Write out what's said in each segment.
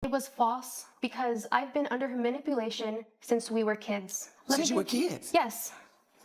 It was false because I've been under her manipulation since we were kids. Since you were kids? Yes.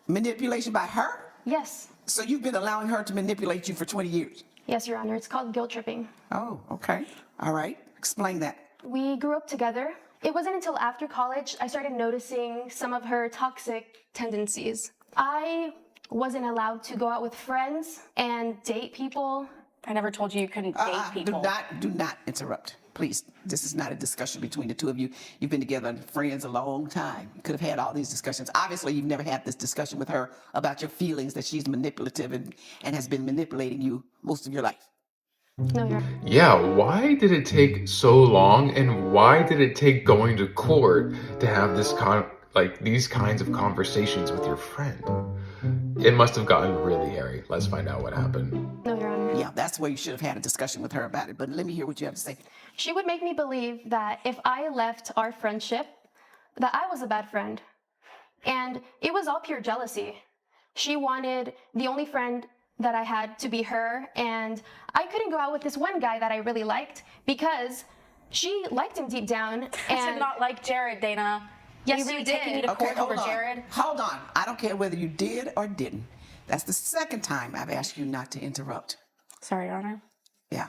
Manipulation by her? Yes. So you've been allowing her to manipulate you for 20 years? Yes, Your Honor. It's called guilt tripping. Oh, okay. All right. Explain that. We grew up together. It wasn't until after college I started noticing some of her toxic tendencies. I wasn't allowed to go out with friends and date people. I never told you you couldn't date people. Do not interrupt. Please, this is not a discussion between the two of you. You've been together, friends, a long time. You could have had all these discussions. Obviously, you've never had this discussion with her about your feelings that she's manipulative and has been manipulating you most of your life. No, Your Honor. Yeah, why did it take so long, and why did it take going to court to have these kinds of conversations with your friend? It must have gotten really hairy. Let's find out what happened. No, Your Honor. Yeah, that's where you should have had a discussion with her about it. But let me hear what you have to say. She would make me believe that if I left our friendship, that I was a bad friend. And it was all pure jealousy. She wanted the only friend that I had to be her, and I couldn't go out with this one guy that I really liked because she liked him deep down. I did not like Jared, Dana. Yes, you really you did. taking me to court over Jared? Hold on. I don't care whether you did or didn't. That's the second time I've asked you not to interrupt. Sorry, Your Honor. Yeah.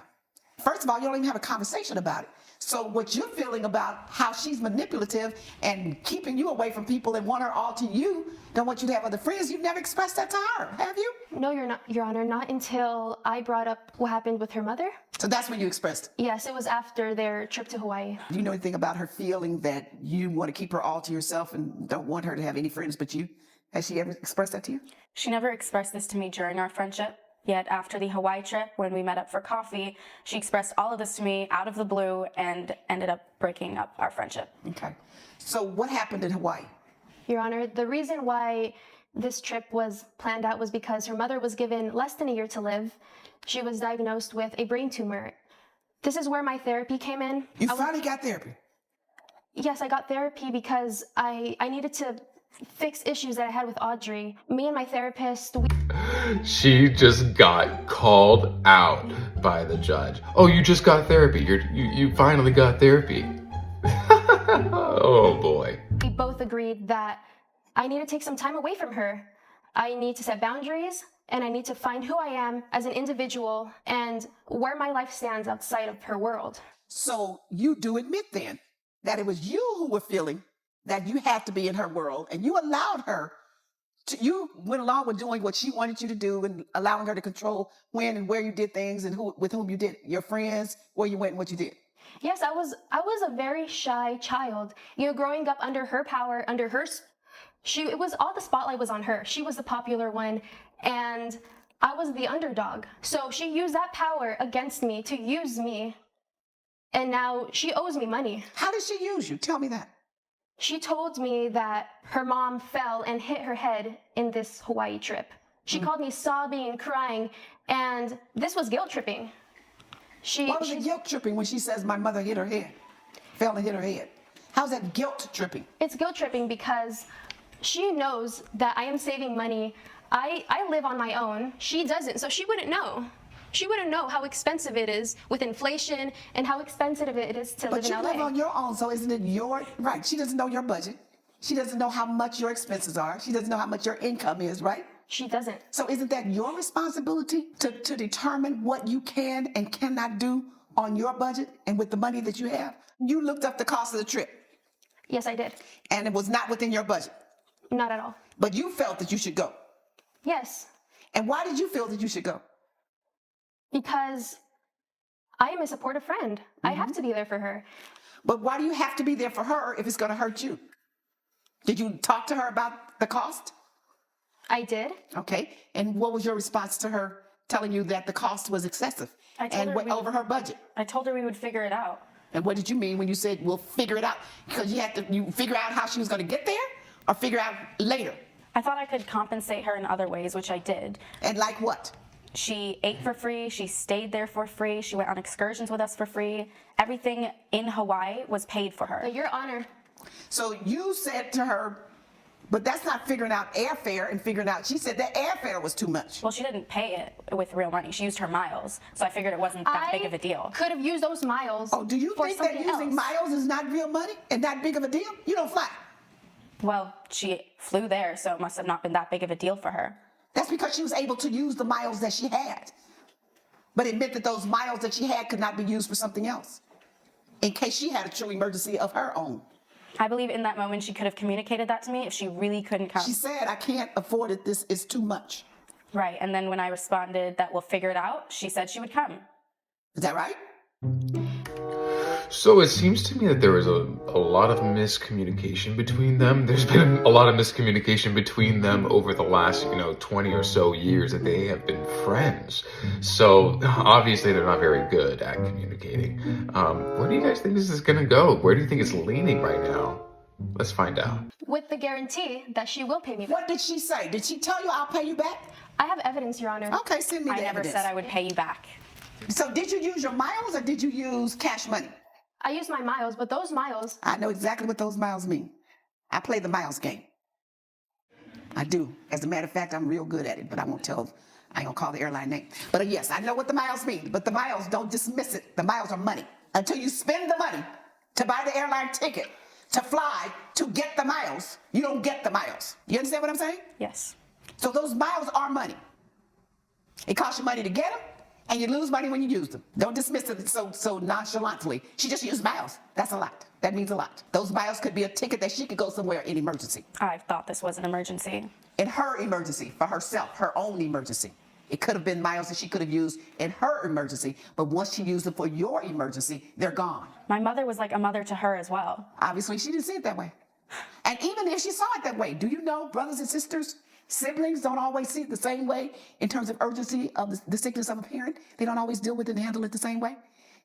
First of all, you don't even have a conversation about it. So what you're feeling about how she's manipulative and keeping you away from people that want her all to you, don't want you to have other friends, you've never expressed that to her, have you? No, Your Honor, not until I brought up what happened with her mother. So that's when you expressed it? Yes, it was after their trip to Hawaii. Do you know anything about her feeling that you want to keep her all to yourself and don't want her to have any friends but you? Has she ever expressed that to you? She never expressed this to me during our friendship. Yet after the Hawaii trip, when we met up for coffee, she expressed all of this to me out of the blue and ended up breaking up our friendship. Okay. So what happened in Hawaii? Your Honor, the reason why this trip was planned out was because her mother was given less than a year to live. She was diagnosed with a brain tumor. This is where my therapy came in. You finally got therapy? Yes, I got therapy because I needed to fix issues that I had with Audrey. Me and my therapist, She just got called out by the judge. Oh, you just got therapy. You finally got therapy. Oh boy. we both agreed that I need to take some time away from her. I need to set boundaries, and I need to find who I am as an individual and where my life stands outside of her world. So you do admit then that it was you who were feeling that you had to be in her world, and you allowed her to, you went along with doing what she wanted you to do and allowing her to control when and where you did things and with whom you did, your friends, where you went and what you did. Yes, I was a very shy child. You know, growing up under her power, under her, it was all the spotlight was on her. She was the popular one, and I was the underdog. So she used that power against me to use me, and now she owes me money. How did she use you? Tell me that. She told me that her mom fell and hit her head in this Hawaii trip. She called me sobbing and crying, and this was guilt tripping. Why was it guilt tripping when she says my mother hit her head, fell and hit her head? How's that guilt tripping? It's guilt tripping because she knows that I am saving money. I live on my own. She doesn't, so she wouldn't know. She wouldn't know how expensive it is with inflation and how expensive it is to live in LA. But you live on your own, so isn't it your right? She doesn't know your budget. She doesn't know how much your expenses are. She doesn't know how much your income is, right? She doesn't. So isn't that your responsibility to determine what you can and cannot do on your budget and with the money that you have? You looked up the cost of the trip. Yes, I did. And it was not within your budget. Not at all. But you felt that you should go. Yes. And why did you feel that you should go? Because I am a supportive friend. I have to be there for her. But why do you have to be there for her if it's going to hurt you? Did you talk to her about the cost? I did. Okay. And what was your response to her telling you that the cost was excessive and went over her budget? I told her we would figure it out. And what did you mean when you said we'll figure it out? Because you figure out how she was going to get there or figure out later? I thought I could compensate her in other ways, which I did. And like what? She ate for free. She stayed there for free. She went on excursions with us for free. Everything in Hawaii was paid for her. Your Honor. So you said to her, But that's not figuring out airfare and figuring out, she said that airfare was too much. Well, she didn't pay it with real money. She used her miles. So I figured it wasn't that big of a deal. Could have used those miles. Oh, do you for think that something using else. miles is not real money and not big of a deal? You don't fly. Well, she flew there, so it must have not been that big of a deal for her. That's because she was able to use the miles that she had. But it meant that those miles that she had could not be used for something else, in case she had a true emergency of her own. I believe in that moment she could have communicated that to me if she really couldn't come. She said, I can't afford it, this is too much. Right, and then when I responded that we'll figure it out, she said she would come. Is that right? So it seems to me that there was a lot of miscommunication between them. There's been a lot of miscommunication between them over the last, 20 or so years that they have been friends. So obviously they're not very good at communicating. Where do you guys think this is going to go? Where do you think it's leaning right now? Let's find out. With the guarantee that she will pay me back. What did she say? Did she tell you I'll pay you back? I have evidence, Your Honor. Okay, send me the I never evidence. said I would pay you back. So did you use your miles or did you use cash money? I used my miles, but those miles, I know exactly what those miles mean. I play the miles game. I do. As a matter of fact, I'm real good at it, but I ain't gonna call the airline name. But yes, I know what the miles mean, but the miles, don't dismiss it. The miles are money. Until you spend the money to buy the airline ticket, to fly, to get the miles, you don't get the miles. You understand what I'm saying? Yes. So those miles are money. It costs you money to get them, and you lose money when you use them. Don't dismiss it so nonchalantly. She just used miles. That's a lot. That means a lot. Those miles could be a ticket that she could go somewhere in emergency. I thought this was an emergency. In her emergency, for herself, her own emergency. It could have been miles that she could have used in her emergency, but once she used them for your emergency, they're gone. My mother was like a mother to her as well. Obviously, she didn't see it that way. And even if she saw it that way, do you know, brothers and sisters, siblings don't always see it the same way in terms of urgency of the sickness of a parent. They don't always deal with it and handle it the same way.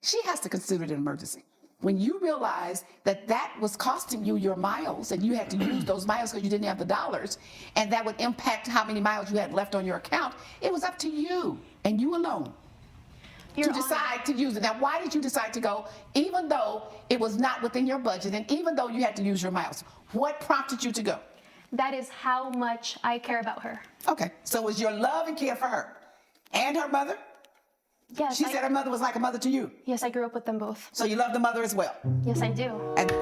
She has to consider it an emergency. When you realize that that was costing you your miles and you had to use those miles because you didn't have the dollars, and that would impact how many miles you had left on your account, it was up to you and you alone to decide to use it. Now, why did you decide to go, even though it was not within your budget and even though you had to use your miles? What prompted you to go? that is how much I care about her. Okay, so it was your love and care for her and her mother? Yes, She said her mother was like a mother to you. yes, I grew up with them both. So you love the mother as well. Yes, I do. And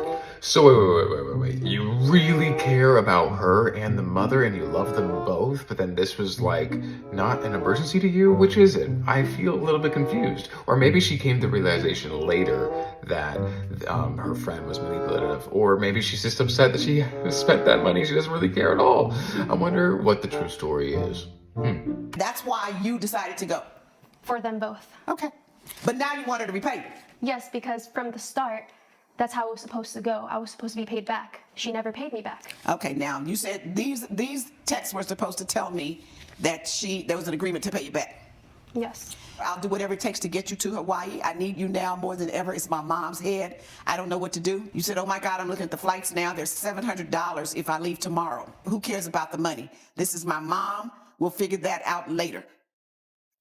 So wait. You really care about her and the mother and you love them both, but then this was like not an emergency to you? Which is it? I feel a little bit confused. Or maybe she came to realization later that her friend was manipulative. Or maybe she's just upset that she spent that money. She doesn't really care at all. I wonder what the true story is. that's why you decided to go. For them both. Okay. But now you want her to be paid. Yes, because from the start, that's how it was supposed to go. I was supposed to be paid back. She never paid me back. Okay, now you said these texts were supposed to tell me that there was an agreement to pay you back. Yes. I'll do whatever it takes to get you to Hawaii. I need you now more than ever. It's my mom's head. I don't know what to do. You said, oh my God, I'm looking at the flights now. There's $700 if I leave tomorrow. Who cares about the money? This is my mom. We'll figure that out later.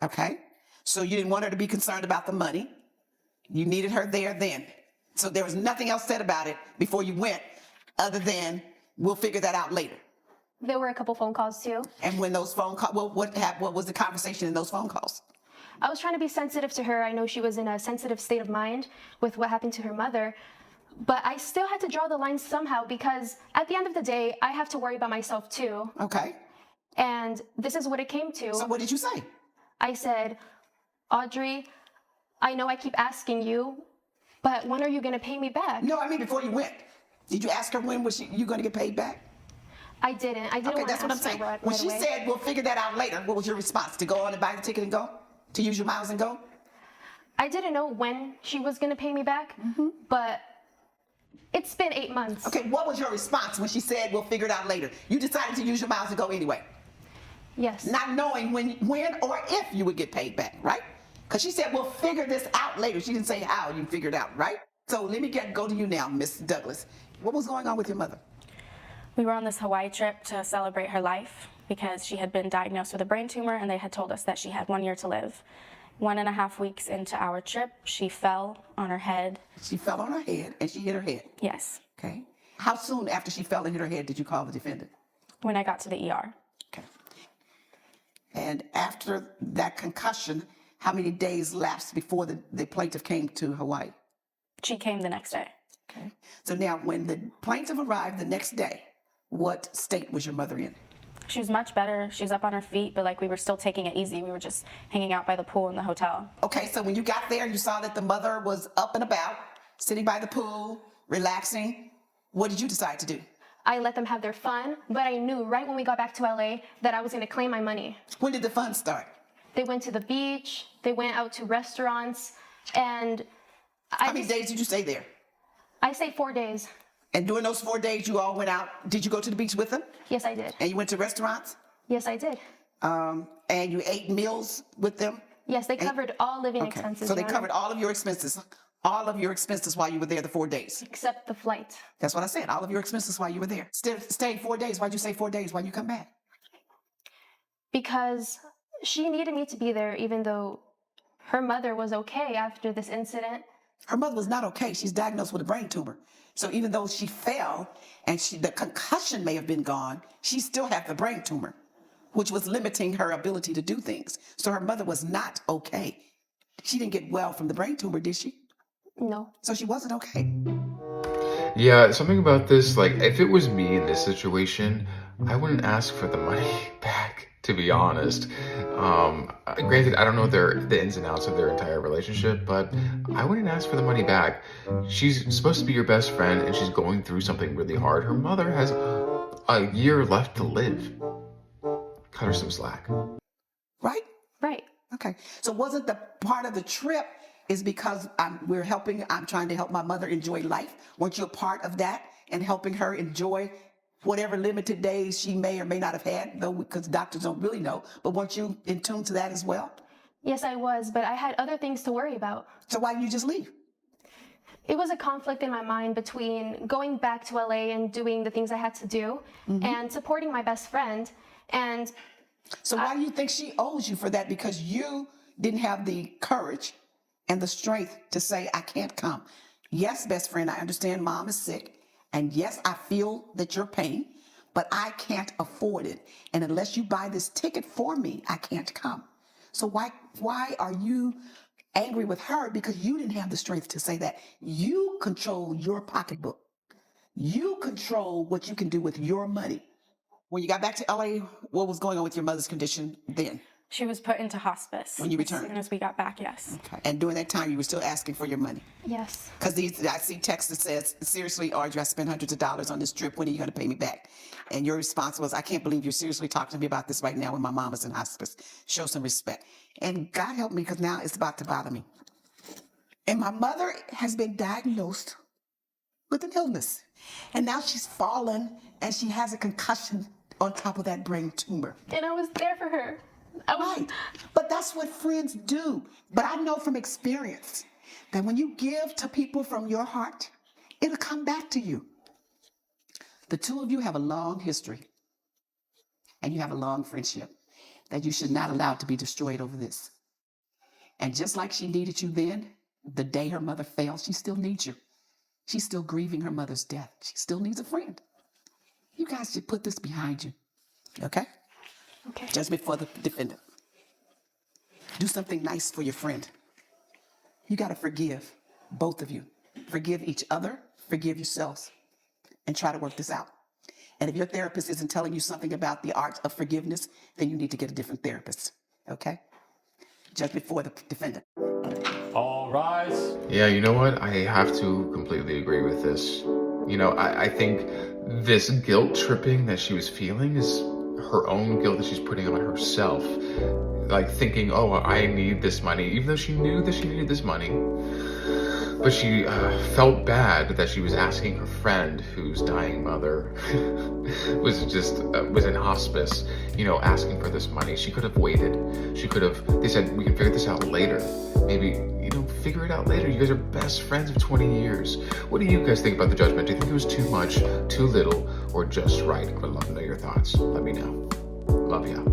Okay? So you didn't want her to be concerned about the money. You needed her there then. So there was nothing else said about it before you went other than we'll figure that out later. There were a couple phone calls too. And when those phone calls, what was the conversation in those phone calls? I was trying to be sensitive to her. I know she was in a sensitive state of mind with what happened to her mother. But I still had to draw the line somehow because at the end of the day, I have to worry about myself too. Okay. And this is what it came to. So what did you say? I said, Audrey, I know I keep asking you, but when are you going to pay me back? No, I mean before you went. Did you ask her when was you going to get paid back? I didn't. I didn't Okay, want that's to what I'm ask her saying. right When she away. said we'll figure that out later, what was your response? To go on and buy the ticket and go? To use your miles and go? I didn't know when she was going to pay me back, but it's been 8 months. Okay, what was your response when she said we'll figure it out later? You decided to use your miles and go anyway, Yes. not knowing when or if you would get paid back, right? Because she said we'll figure this out later. She didn't say how you figured out, right? So let me go to you now, Miss Douglas. What was going on with your mother? We were on this Hawaii trip to celebrate her life because she had been diagnosed with a brain tumor and they had told us that she had 1 year to live. 1.5 weeks into our trip, she fell on her head. She fell on her head and she hit her head. Yes. Okay. How soon after she fell and hit her head did you call the defendant? when I got to the ER. Okay. And after that concussion, how many days lapsed before the plaintiff came to Hawaii? She came the next day. Okay. So now when the plaintiff arrived the next day, what state was your mother in? She was much better. She was up on her feet, but like we were still taking it easy. We were just hanging out by the pool in the hotel. Okay, so when you got there, you saw that the mother was up and about, sitting by the pool, relaxing. What did you decide to do? I let them have their fun, but I knew right when we got back to LA that I was going to claim my money. When did the fun start? They went to the beach, they went out to restaurants, and How many days did you stay there? I stayed 4 days. And during those 4 days, you all went out. Did you go to the beach with them? Yes, I did. And you went to restaurants? Yes, I did. And you ate meals with them? Yes, they covered all living Okay. expenses. So they Your covered Honor, all of your expenses. All of your expenses while you were there the 4 days. except the flight. That's what I said. All of your expenses while you were there. Still stayed 4 days. Why'd you say 4 days? Why'd you come back? Because she needed me to be there even though her mother was okay after this incident. Her mother was not okay. She's diagnosed with a brain tumor. So even though she fell and the concussion may have been gone, she still had the brain tumor, which was limiting her ability to do things. So her mother was not okay. She didn't get well from the brain tumor, did she? No. So she wasn't okay. Yeah, something about this, like, if it was me in this situation, I wouldn't ask for the money back, to be honest. Granted, I don't know the ins and outs of their entire relationship, but I wouldn't ask for the money back. She's supposed to be your best friend, and she's going through something really hard. Her mother has a year left to live. Cut her some slack. Right? Right. Okay. So wasn't the part of the trip is because I'm trying to help my mother enjoy life. Weren't you a part of that and helping her enjoy whatever limited days she may or may not have had, though, because doctors don't really know, but weren't you in tune to that as well? Yes, I was, but I had other things to worry about. So why didn't you just leave? It was a conflict in my mind between going back to LA and doing the things I had to do and supporting my best friend. And So why do you think she owes you for that? Because you didn't have the courage and the strength to say, I can't come. Yes, best friend, I understand mom is sick. And yes, I feel that you're pain, but I can't afford it. And unless you buy this ticket for me, I can't come. So why are you angry with her? Because you didn't have the strength to say that. You control your pocketbook. You control what you can do with your money. When you got back to LA, what was going on with your mother's condition then? She was put into hospice. When you returned? As soon as we got back, yes. Okay. And during that time, you were still asking for your money? yes, Because I see text that says, seriously, Audrey, I spent hundreds of dollars on this trip. When are you going to pay me back? And your response was, I can't believe you're seriously talking to me about this right now when my mom is in hospice. Show some respect. And God help me, because now it's about to bother me. And my mother has been diagnosed with an illness. And now she's fallen and she has a concussion on top of that brain tumor. and I was there for her. Right. But that's what friends do. But I know from experience that when you give to people from your heart, it'll come back to you. The two of you have a long history and you have a long friendship that you should not allow to be destroyed over this. And just like she needed you then, the day her mother fell, she still needs you. She's still grieving her mother's death. She still needs a friend. You guys should put this behind you. Okay? Okay. Judgment for the defendant. Do something nice for your friend. You got to forgive, both of you. Forgive each other, forgive yourselves, and try to work this out. And if your therapist isn't telling you something about the art of forgiveness, then you need to get a different therapist. Okay? Judgment for the defendant. All rise. Yeah, you know what? I have to completely agree with this. You know, I think this guilt tripping that she was feeling is her own guilt that she's putting on herself. Like thinking, oh, I need this money, even though she knew that she needed this money. But she felt bad that she was asking her friend, whose dying mother was in hospice, you know, asking for this money. She could have waited. They said, we can figure this out later. Maybe, you know, figure it out later. You guys are best friends of 20 years. What do you guys think about the judgment? Do you think it was too much, too little, or just right? I would love to know your thoughts. Let me know. Love ya.